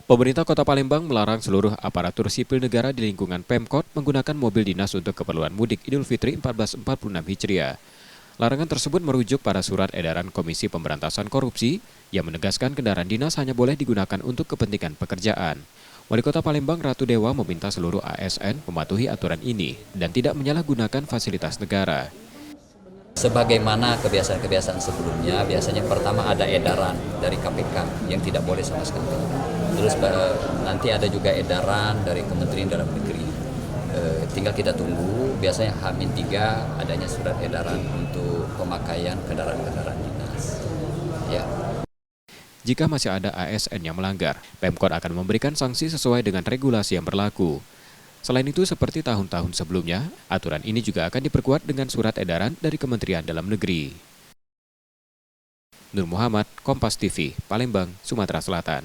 Pemerintah Kota Palembang melarang seluruh aparatur sipil negara di lingkungan Pemkot menggunakan mobil dinas untuk keperluan mudik Idul Fitri 1446 Hijriah. Larangan tersebut merujuk pada surat edaran Komisi Pemberantasan Korupsi yang menegaskan kendaraan dinas hanya boleh digunakan untuk kepentingan pekerjaan. Wali Kota Palembang Ratu Dewa meminta seluruh ASN mematuhi aturan ini dan tidak menyalahgunakan fasilitas negara. Sebagaimana kebiasaan-kebiasaan sebelumnya, biasanya pertama ada edaran dari KPK yang tidak boleh sama sekali. Terus nanti ada juga edaran dari Kementerian Dalam Negeri. Tinggal kita tunggu, biasanya H-3 adanya surat edaran untuk pemakaian kendaraan-kendaraan dinas. Ya. Jika masih ada ASN yang melanggar, Pemkot akan memberikan sanksi sesuai dengan regulasi yang berlaku. Selain itu, seperti tahun-tahun sebelumnya, aturan ini juga akan diperkuat dengan surat edaran dari Kementerian Dalam Negeri. Nur Muhammad, Kompas TV, Palembang, Sumatera Selatan.